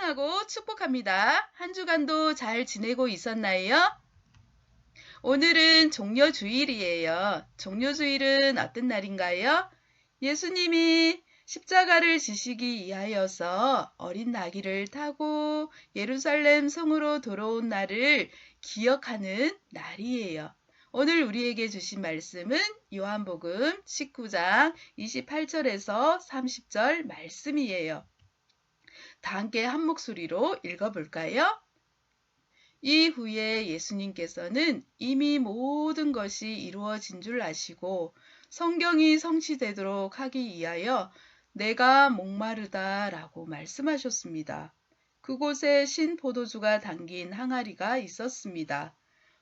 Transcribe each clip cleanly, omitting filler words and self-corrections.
사랑하고 축복합니다. 한 주간도 잘 지내고 있었나요? 오늘은 종려주일이에요. 종려주일은 어떤 날인가요? 예수님이 십자가를 지시기 위하여서 어린 나귀를 타고 예루살렘 성으로 돌아온 날을 기억하는 날이에요. 오늘 우리에게 주신 말씀은 요한복음 19장 28절에서 30절 말씀이에요. 다 함께 한 목소리로 읽어볼까요? 이후에 예수님께서는 이미 모든 것이 이루어진 줄 아시고 성경이 성취되도록 하기 위하여 내가 목마르다 라고 말씀하셨습니다. 그곳에 신 포도주가 담긴 항아리가 있었습니다.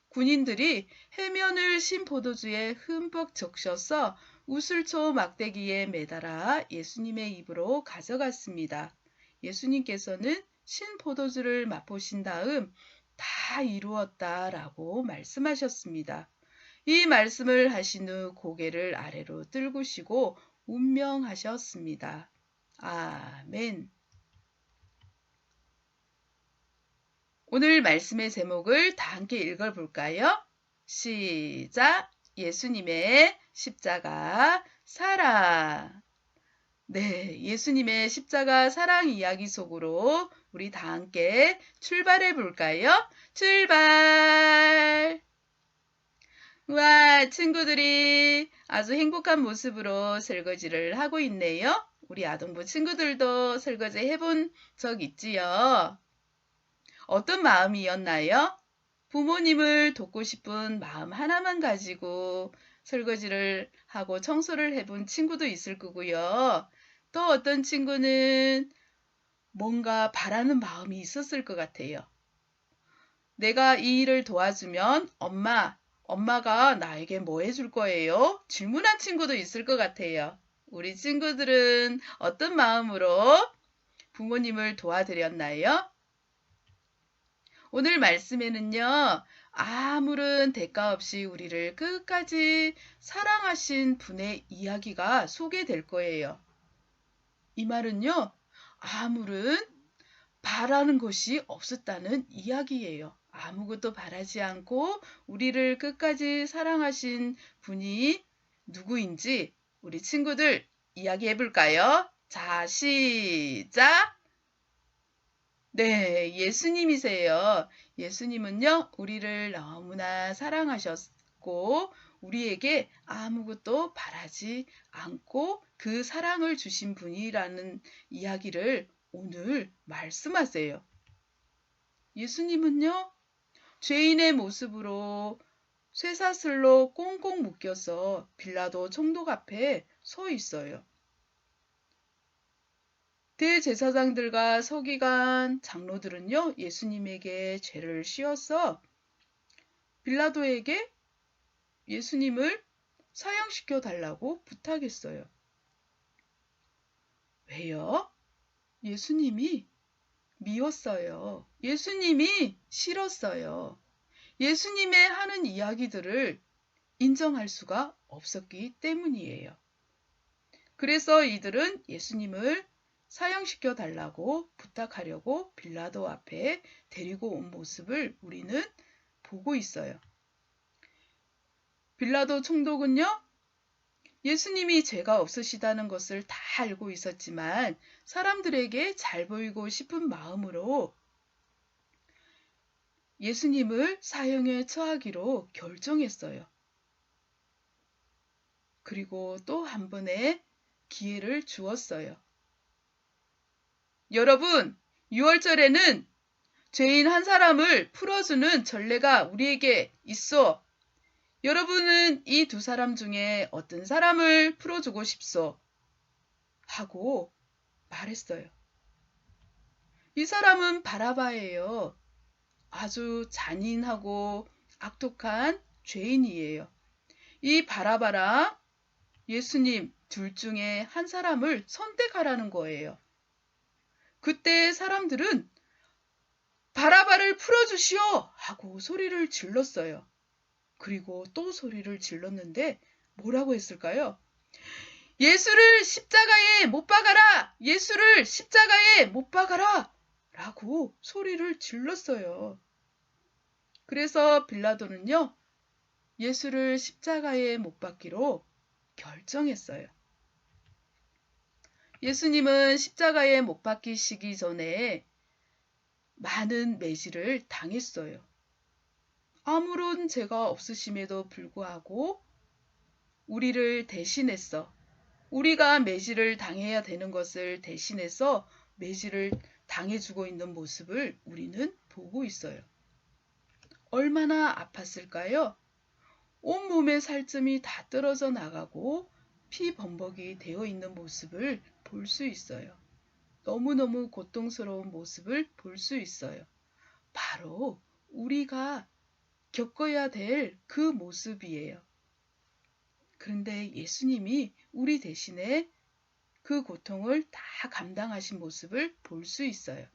군인들이 해면을 신 포도주에 흠뻑 적셔서 우슬초 막대기에 매달아 예수님의 입으로 가져갔습니다. 예수님께서는 신 포도주를 맛보신 다음 다 이루었다라고 말씀하셨습니다. 이 말씀을 하신 후 고개를 아래로 들구시고 운명하셨습니다. 아멘. 오늘 말씀의 제목을 다 함께 읽어볼까요? 시작! 예수님의 십자가 사랑. 네, 예수님의 십자가 사랑 이야기 속으로 우리 다 함께 출발해 볼까요? 출발! 와, 친구들이 아주 행복한 모습으로 설거지를 하고 있네요. 우리 아동부 친구들도 설거지 해본 적 있지요? 어떤 마음이었나요? 부모님을 돕고 싶은 마음 하나만 가지고 설거지를 하고 청소를 해본 친구도 있을 거고요. 또 어떤 친구는 뭔가 바라는 마음이 있었을 것 같아요. 내가 이 일을 도와주면 엄마가 나에게 뭐 해줄 거예요? 질문한 친구도 있을 것 같아요. 우리 친구들은 어떤 마음으로 부모님을 도와드렸나요? 오늘 말씀에는요, 아무런 대가 없이 우리를 끝까지 사랑하신 분의 이야기가 소개될 거예요. 이 말은요, 아무런 바라는 것이 없었다는 이야기예요. 아무것도 바라지 않고 우리를 끝까지 사랑하신 분이 누구인지 우리 친구들 이야기해 볼까요? 자, 시작! 네, 예수님이세요. 예수님은요, 우리를 너무나 사랑하셨고, 우리에게 아무것도 바라지 않고 그 사랑을 주신 분이라는 이야기를 오늘 말씀하세요. 예수님은요, 죄인의 모습으로 쇠사슬로 꽁꽁 묶여서 빌라도 총독 앞에 서 있어요. 대제사장들과 서기관 장로들은요, 예수님에게 죄를 씌워서 빌라도에게 예수님을 사형시켜 달라고 부탁했어요. 왜요? 예수님이 미웠어요. 예수님이 싫었어요. 예수님의 하는 이야기들을 인정할 수가 없었기 때문이에요. 그래서 이들은 예수님을 사형시켜 달라고 부탁하려고 빌라도 앞에 데리고 온 모습을 우리는 보고 있어요. 빌라도 총독은요, 예수님이 죄가 없으시다는 것을 다 알고 있었지만 사람들에게 잘 보이고 싶은 마음으로 예수님을 사형에 처하기로 결정했어요. 그리고 또 한 번의 기회를 주었어요. 여러분, 6월절에는 죄인 한 사람을 풀어주는 전례가 우리에게 있어. 여러분은 이 두 사람 중에 어떤 사람을 풀어주고 싶소? 하고 말했어요. 이 사람은 바라바예요. 아주 잔인하고 악독한 죄인이에요. 이 바라바랑 예수님 둘 중에 한 사람을 선택하라는 거예요. 그때 사람들은 바라바를 풀어주시오! 하고 소리를 질렀어요. 그리고 또 소리를 질렀는데 뭐라고 했을까요? 예수를 십자가에 못 박아라! 예수를 십자가에 못 박아라! 라고 소리를 질렀어요. 그래서 빌라도는요, 예수를 십자가에 못 박기로 결정했어요. 예수님은 십자가에 못 박히시기 전에 많은 매질을 당했어요. 아무런 죄가 없으심에도 불구하고 우리를 대신해서, 우리가 매질을 당해야 되는 것을 대신해서 매질을 당해주고 있는 모습을 우리는 보고 있어요. 얼마나 아팠을까요? 온몸의 살점이 다 떨어져 나가고 피범벅이 되어 있는 모습을 볼 수 있어요. 너무너무 고통스러운 모습을 볼 수 있어요. 바로 우리가 겪어야 될 그 모습이에요. 그런데 예수님이 우리 대신에 그 고통을 다 감당하신 모습을 볼 수 있어요.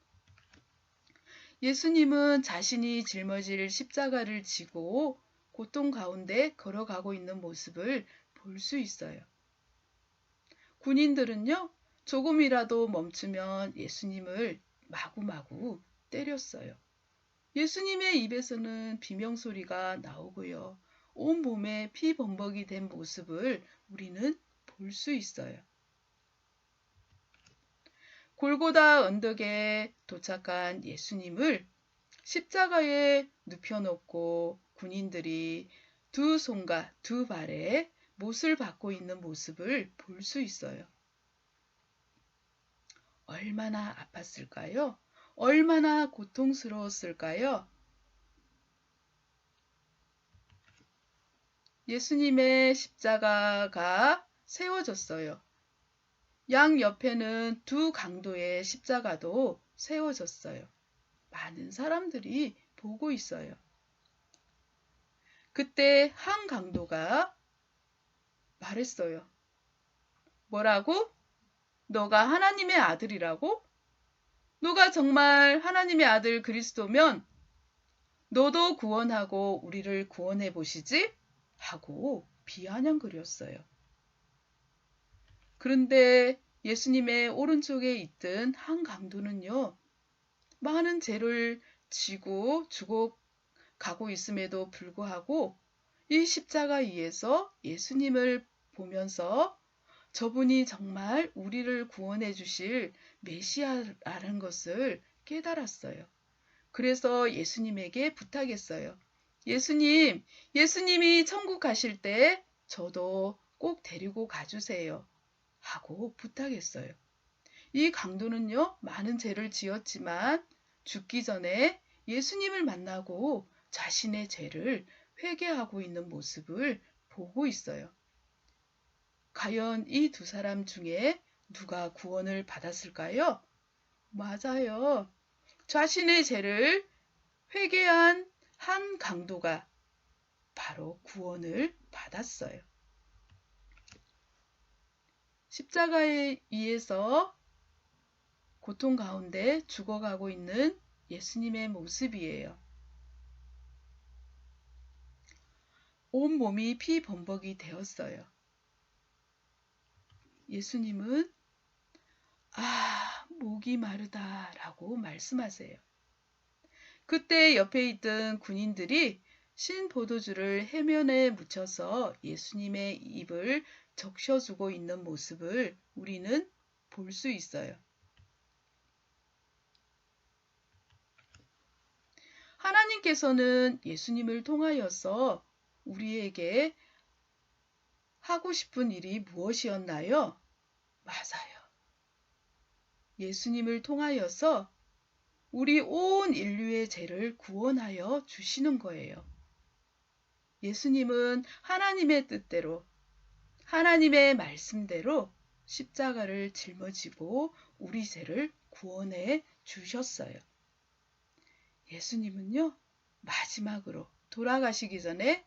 예수님은 자신이 짊어질 십자가를 지고 고통 가운데 걸어가고 있는 모습을 볼 수 있어요. 군인들은요, 조금이라도 멈추면 예수님을 마구마구 때렸어요. 예수님의 입에서는 비명소리가 나오고요. 온몸에 피범벅이 된 모습을 우리는 볼 수 있어요. 골고다 언덕에 도착한 예수님을 십자가에 눕혀놓고 군인들이 두 손과 두 발에 못을 박고 있는 모습을 볼 수 있어요. 얼마나 아팠을까요? 얼마나 고통스러웠을까요? 예수님의 십자가가 세워졌어요. 양 옆에는 두 강도의 십자가도 세워졌어요. 많은 사람들이 보고 있어요. 그때 한 강도가 말했어요. 뭐라고? 너가 하나님의 아들이라고? 너가 정말 하나님의 아들 그리스도면 너도 구원하고 우리를 구원해 보시지? 하고 비아냥거렸어요. 그런데 예수님의 오른쪽에 있던 한 강도는요, 많은 죄를 지고 죽어가고 있음에도 불구하고 이 십자가 위에서 예수님을 보면서 저분이 정말 우리를 구원해 주실 메시아라는 것을 깨달았어요. 그래서 예수님에게 부탁했어요. 예수님, 예수님이 천국 가실 때 저도 꼭 데리고 가주세요. 하고 부탁했어요. 이 강도는요, 많은 죄를 지었지만 죽기 전에 예수님을 만나고 자신의 죄를 회개하고 있는 모습을 보고 있어요. 과연 이 두 사람 중에 누가 구원을 받았을까요? 맞아요. 자신의 죄를 회개한 한 강도가 바로 구원을 받았어요. 십자가에 의해서 고통 가운데 죽어가고 있는 예수님의 모습이에요. 온몸이 피범벅이 되었어요. 예수님은 목이 마르다 라고 말씀하세요. 그때 옆에 있던 군인들이 신 포도주를 해면에 묻혀서 예수님의 입을 적셔주고 있는 모습을 우리는 볼 수 있어요. 하나님께서는 예수님을 통하여서 우리에게 하고 싶은 일이 무엇이었나요? 맞아요. 예수님을 통하여서 우리 온 인류의 죄를 구원하여 주시는 거예요. 예수님은 하나님의 뜻대로, 하나님의 말씀대로 십자가를 짊어지고 우리 죄를 구원해 주셨어요. 예수님은요, 마지막으로 돌아가시기 전에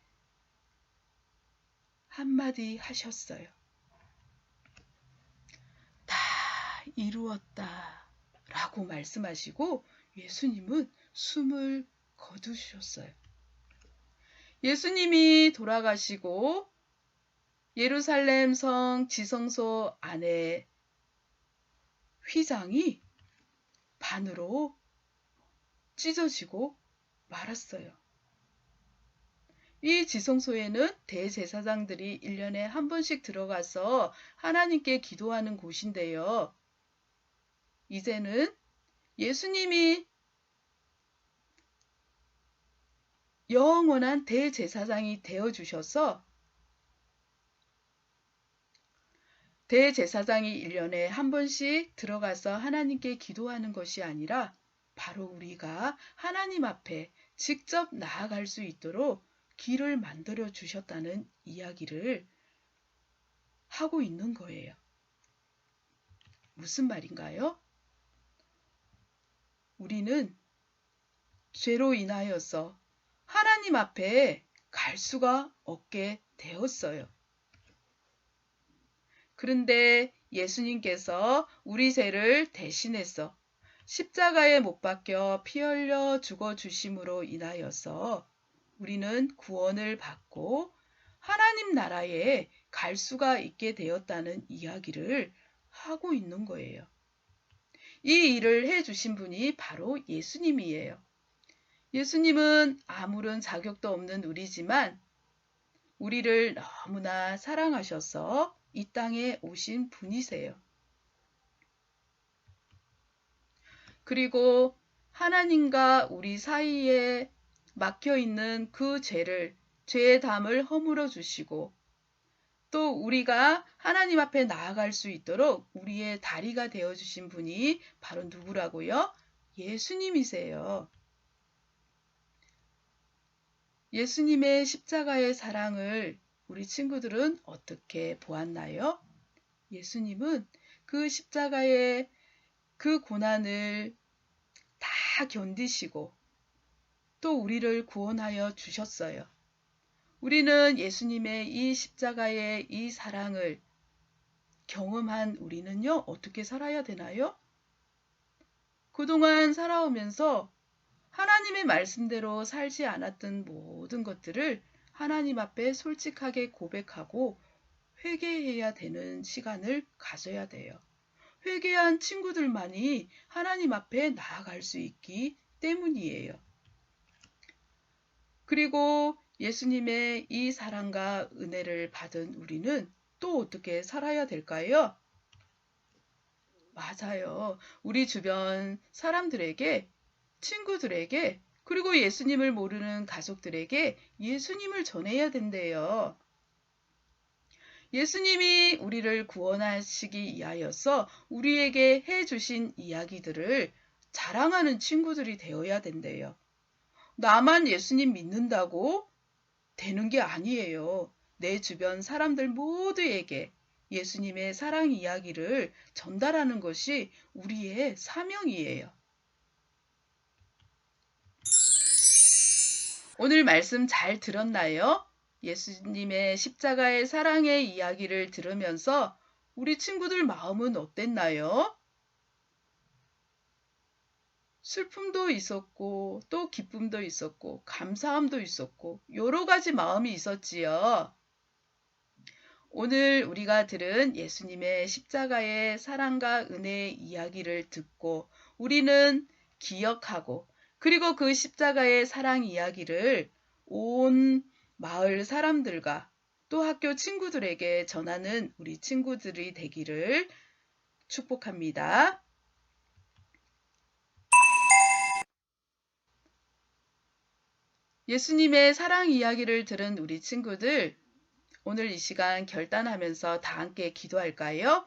한마디 하셨어요. 다 이루었다 라고 말씀하시고 예수님은 숨을 거두셨어요. 예수님이 돌아가시고 예루살렘 성 지성소 안에 휘장이 반으로 찢어지고 말았어요. 이 지성소에는 대제사장들이 1년에 한 번씩 들어가서 하나님께 기도하는 곳인데요. 이제는 예수님이 영원한 대제사장이 되어주셔서 대제사장이 1년에 한 번씩 들어가서 하나님께 기도하는 것이 아니라 바로 우리가 하나님 앞에 직접 나아갈 수 있도록 길을 만들어 주셨다는 이야기를 하고 있는 거예요. 무슨 말인가요? 우리는 죄로 인하여서 하나님 앞에 갈 수가 없게 되었어요. 그런데 예수님께서 우리 죄를 대신해서 십자가에 못 박혀 피 흘려 죽어 주심으로 인하여서 우리는 구원을 받고 하나님 나라에 갈 수가 있게 되었다는 이야기를 하고 있는 거예요. 이 일을 해주신 분이 바로 예수님이에요. 예수님은 아무런 자격도 없는 우리지만 우리를 너무나 사랑하셔서 이 땅에 오신 분이세요. 그리고 하나님과 우리 사이에 막혀있는 그 죄의 담을 허물어 주시고 또 우리가 하나님 앞에 나아갈 수 있도록 우리의 다리가 되어주신 분이 바로 누구라고요? 예수님이세요. 예수님의 십자가의 사랑을 우리 친구들은 어떻게 보았나요? 예수님은 그 십자가의 그 고난을 다 견디시고 또 우리를 구원하여 주셨어요. 우리는 예수님의 이 십자가의 이 사랑을 경험한 우리는요, 어떻게 살아야 되나요? 그동안 살아오면서 하나님의 말씀대로 살지 않았던 모든 것들을 하나님 앞에 솔직하게 고백하고 회개해야 되는 시간을 가져야 돼요. 회개한 친구들만이 하나님 앞에 나아갈 수 있기 때문이에요. 그리고 예수님의 이 사랑과 은혜를 받은 우리는 또 어떻게 살아야 될까요? 맞아요. 우리 주변 사람들에게, 친구들에게, 그리고 예수님을 모르는 가족들에게 예수님을 전해야 된대요. 예수님이 우리를 구원하시기 위하여서 우리에게 해주신 이야기들을 자랑하는 친구들이 되어야 된대요. 나만 예수님 믿는다고 되는 게 아니에요. 내 주변 사람들 모두에게 예수님의 사랑 이야기를 전달하는 것이 우리의 사명이에요. 오늘 말씀 잘 들었나요? 예수님의 십자가의 사랑의 이야기를 들으면서 우리 친구들 마음은 어땠나요? 슬픔도 있었고 또 기쁨도 있었고 감사함도 있었고 여러 가지 마음이 있었지요. 오늘 우리가 들은 예수님의 십자가의 사랑과 은혜의 이야기를 듣고 우리는 기억하고 그리고 그 십자가의 사랑 이야기를 온 마을 사람들과 또 학교 친구들에게 전하는 우리 친구들이 되기를 축복합니다. 예수님의 사랑 이야기를 들은 우리 친구들, 오늘 이 시간 결단하면서 다 함께 기도할까요?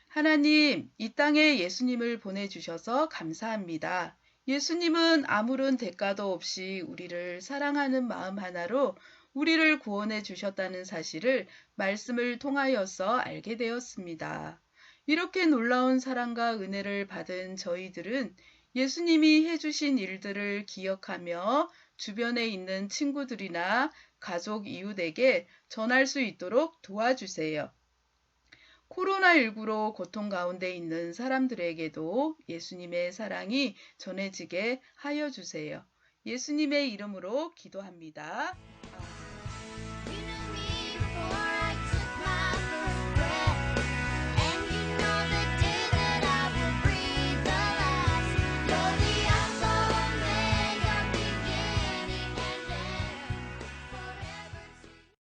하나님, 이 땅에 예수님을 보내주셔서 감사합니다. 예수님은 아무런 대가도 없이 우리를 사랑하는 마음 하나로 우리를 구원해 주셨다는 사실을 말씀을 통하여서 알게 되었습니다. 이렇게 놀라운 사랑과 은혜를 받은 저희들은 예수님이 해주신 일들을 기억하며 주변에 있는 친구들이나 가족 이웃에게 전할 수 있도록 도와주세요. 코로나19로 고통 가운데 있는 사람들에게도 예수님의 사랑이 전해지게 하여 주세요. 예수님의 이름으로 기도합니다.